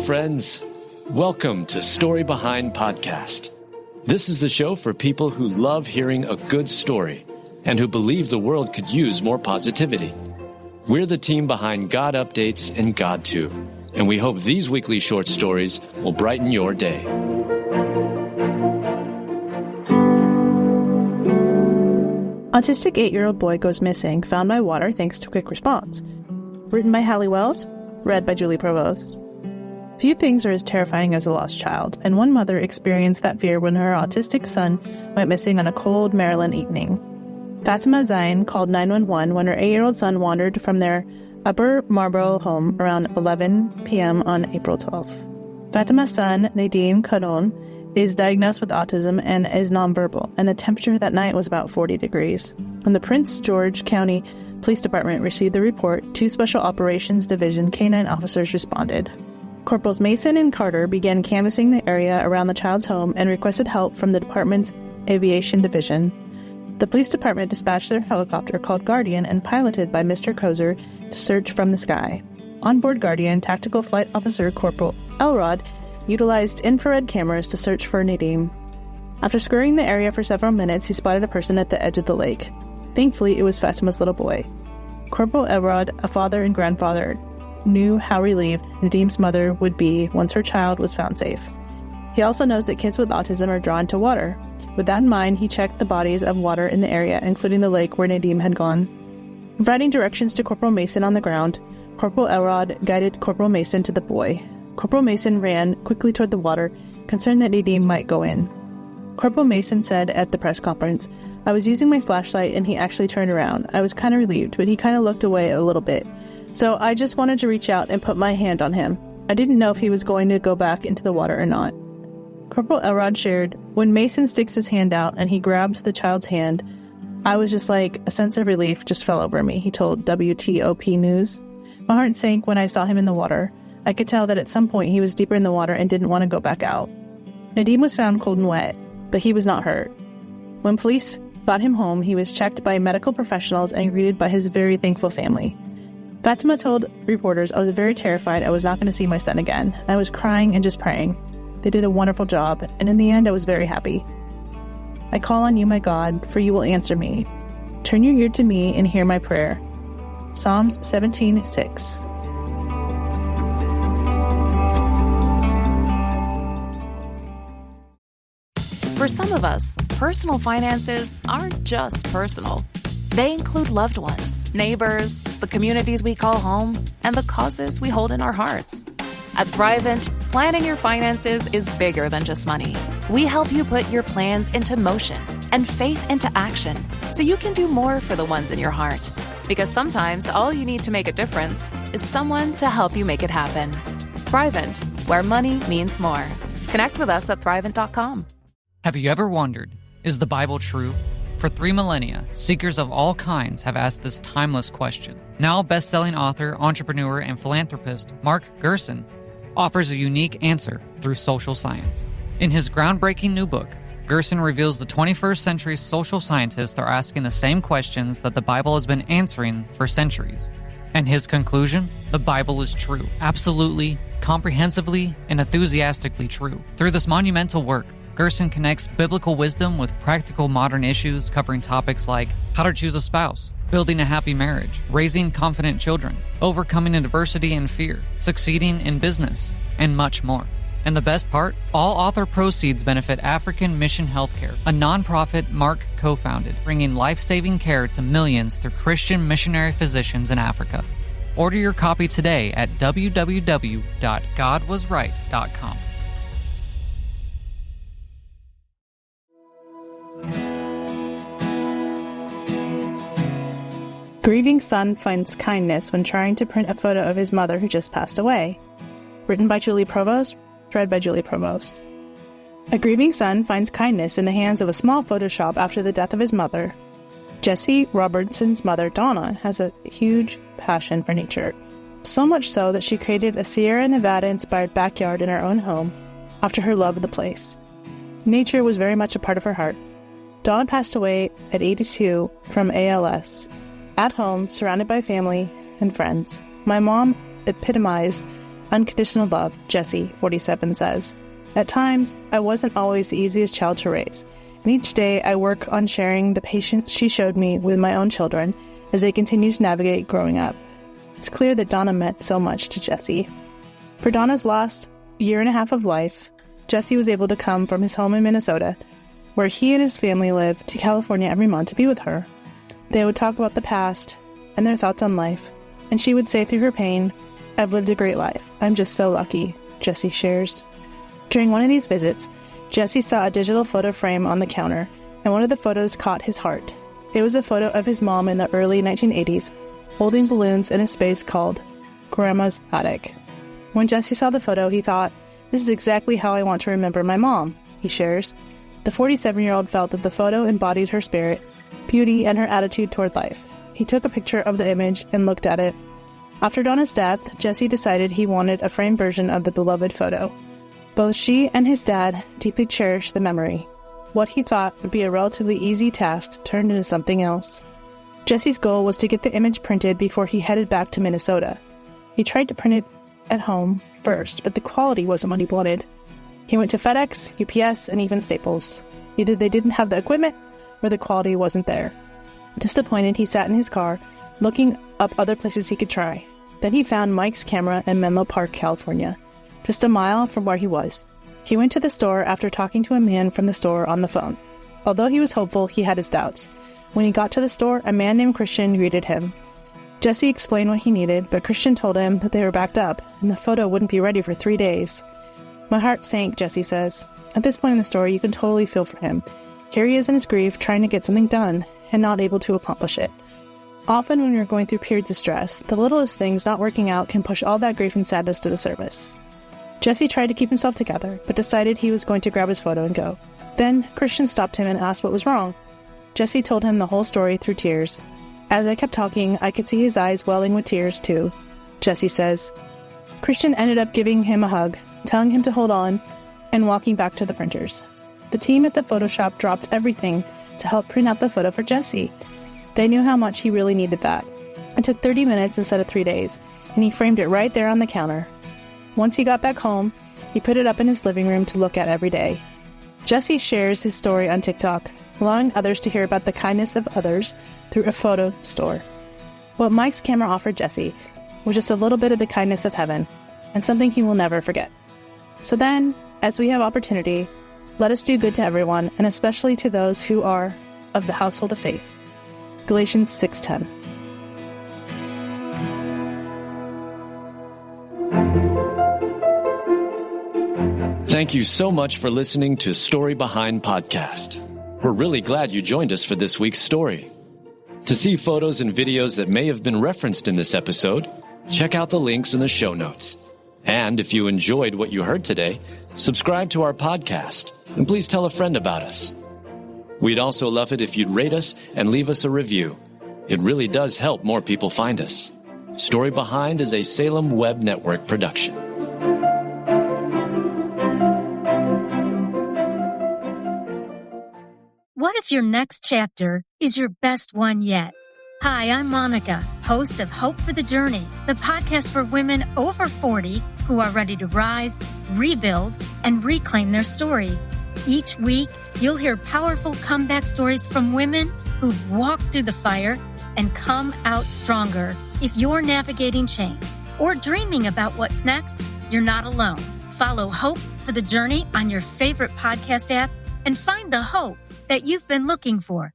friends. Welcome to Story Behind Podcast. This is the show for people who love hearing a good story and who believe the world could use more positivity. We're the team behind GodUpdates and God2, and we hope these weekly short stories will brighten your day. Autistic 8-year-old boy goes missing, found by water thanks to quick response. Written by Hallie Wells, read by Julie Provost. Few things are as terrifying as a lost child, and one mother experienced that fear when her autistic son went missing on a cold Maryland evening. Fatima Zain called 911 when her 8-year-old son wandered from their Upper Marlboro home around 11 p.m. on April 12th. Fatima's son, Nadim Kadon, is diagnosed with autism and is nonverbal, and the temperature that night was about 40 degrees. When the Prince George County Police Department received the report, 2 Special Operations Division K-9 officers responded. Corporals Mason and Carter began canvassing the area around the child's home and requested help from the department's Aviation Division. The police department dispatched their helicopter called Guardian and piloted by Mr. Kozer to search from the sky. On board Guardian, Tactical Flight Officer Corporal Elrod utilized infrared cameras to search for Nadim. After scouring the area for several minutes, he spotted a person at the edge of the lake. Thankfully, it was Fatima's little boy. Corporal Elrod, a father and grandfather, knew how relieved Nadim's mother would be once her child was found safe. He also knows that kids with autism are drawn to water. With that in mind, he checked the bodies of water in the area, including the lake where Nadim had gone. Providing directions to Corporal Mason on the ground, Corporal Elrod guided Corporal Mason to the boy. Corporal Mason ran quickly toward the water, concerned that Nadim might go in. Corporal Mason said at the press conference, "I was using my flashlight and he actually turned around. I was kind of relieved, but he kind of looked away a little bit. So I just wanted to reach out and put my hand on him. I didn't know if he was going to go back into the water or not." Corporal Elrod shared, "When Mason sticks his hand out and he grabs the child's hand, I was just like, a sense of relief just fell over me," he told WTOP News. "My heart sank when I saw him in the water. I could tell that at some point he was deeper in the water and didn't want to go back out." Nadim was found cold and wet, but he was not hurt. When police got him home, he was checked by medical professionals and greeted by his very thankful family. Fatima told reporters, "I was very terrified I was not going to see my son again. I was crying and just praying. They did a wonderful job, and in the end I was very happy. I call on you, my God, for you will answer me. Turn your ear to me and hear my prayer." Psalms 17:6. For some of us, personal finances aren't just personal. They include loved ones, neighbors, the communities we call home, and the causes we hold in our hearts. At Thrivent, planning your finances is bigger than just money. We help you put your plans into motion and faith into action so you can do more for the ones in your heart. Because sometimes all you need to make a difference is someone to help you make it happen. Thrivent, where money means more. Connect with us at Thrivent.com. Have you ever wondered, is the Bible true? For 3 millennia, seekers of all kinds have asked this timeless question. Now best-selling author, entrepreneur, and philanthropist Mark Gerson offers a unique answer through social science. In his groundbreaking new book, Gerson reveals the 21st century social scientists are asking the same questions that the Bible has been answering for centuries. And his conclusion? The Bible is true. Absolutely, comprehensively, and enthusiastically true. Through this monumental work, Gerson connects biblical wisdom with practical modern issues covering topics like how to choose a spouse, building a happy marriage, raising confident children, overcoming adversity and fear, succeeding in business, and much more. And the best part? All author proceeds benefit African Mission Healthcare, a nonprofit Mark co-founded, bringing life-saving care to millions through Christian missionary physicians in Africa. Order your copy today at www.godwasright.com. Grieving son finds kindness when trying to print a photo of his mother who just passed away. Written by Julie Provost, read by Julie Provost. A grieving son finds kindness in the hands of a small photo shop after the death of his mother. Jesse Robertson's mother, Donna, has a huge passion for nature. So much so that she created a Sierra Nevada-inspired backyard in her own home after her love of the place. Nature was very much a part of her heart. Donna passed away at 82 from ALS. At home, surrounded by family and friends. My mom epitomized Unconditional love, Jessie, 47, says, "At times, I wasn't always the easiest child to raise, and each day I work on sharing the patience she showed me with my own children as they continue to navigate growing up." It's clear that Donna meant so much to Jessie. For Donna's last year and a half of life, Jessie was able to come from his home in Minnesota, where he and his family live, to California every month to be with her. They would talk about the past and their thoughts on life, and she would say through her pain, "I've lived a great life. I'm just so lucky," Jessie shares. During one of these visits, Jessie saw a digital photo frame on the counter, and one of the photos caught his heart. It was a photo of his mom in the early 1980s, holding balloons in a space called Grandma's Attic. When Jessie saw the photo, he thought, "This is exactly how I want to remember my mom," he shares. The 47-year-old felt that the photo embodied her spirit, beauty, and her attitude toward life. He took a picture of the image and looked at it. After Donna's death, Jessie decided he wanted a framed version of the beloved photo. Both she and his dad deeply cherished the memory. What he thought would be a relatively easy task turned into something else. Jessie's goal was to get the image printed before he headed back to Minnesota. He tried to print it at home first, but the quality wasn't what he wanted. He went to FedEx, UPS, and even Staples. Either they didn't have the equipment, or the quality wasn't there. Disappointed, he sat in his car, looking up other places he could try. Then he found Mike's Camera in Menlo Park, California, just a mile from where he was. He went to the store after talking to a man from the store on the phone. Although he was hopeful, he had his doubts. When he got to the store, a man named Christian greeted him. Jessie explained what he needed, but Christian told him that they were backed up, and the photo wouldn't be ready for 3 days. "My heart sank," Jessie says. At this point in the story, you can totally feel for him. Here he is in his grief, trying to get something done, and not able to accomplish it. Often when you're going through periods of stress, the littlest things not working out can push all that grief and sadness to the surface. Jessie tried to keep himself together, but decided he was going to grab his photo and go. Then Christian stopped him and asked what was wrong. Jessie told him the whole story through tears. "As I kept talking, I could see his eyes welling with tears too," Jessie says. Christian ended up giving him a hug, telling him to hold on, and walking back to the printers. The team at the photo shop dropped everything to help print out the photo for Jessie. They knew how much he really needed that. It took 30 minutes instead of 3 days, and he framed it right there on the counter. Once he got back home, he put it up in his living room to look at every day. Jessie shares his story on TikTok, allowing others to hear about the kindness of others through a photo store. What Mike's Camera offered Jessie was just a little bit of the kindness of heaven, and something he will never forget. So then, as we have opportunity, let us do good to everyone, and especially to those who are of the household of faith. Galatians 6:10. Thank you so much for listening to Story Behind Podcast. We're really glad you joined us for this week's story. To see photos and videos that may have been referenced in this episode, check out the links in the show notes. And if you enjoyed what you heard today, subscribe to our podcast, and please tell a friend about us. We'd also love it if you'd rate us and leave us a review. It really does help more people find us. Story Behind is a Salem Web Network production. What if your next chapter is your best one yet? Hi, I'm Monica, host of Hope for the Journey, the podcast for women over 40 who are ready to rise, rebuild, and reclaim their story. Each week, you'll hear powerful comeback stories from women who've walked through the fire and come out stronger. If you're navigating change or dreaming about what's next, you're not alone. Follow Hope for the Journey on your favorite podcast app and find the hope that you've been looking for.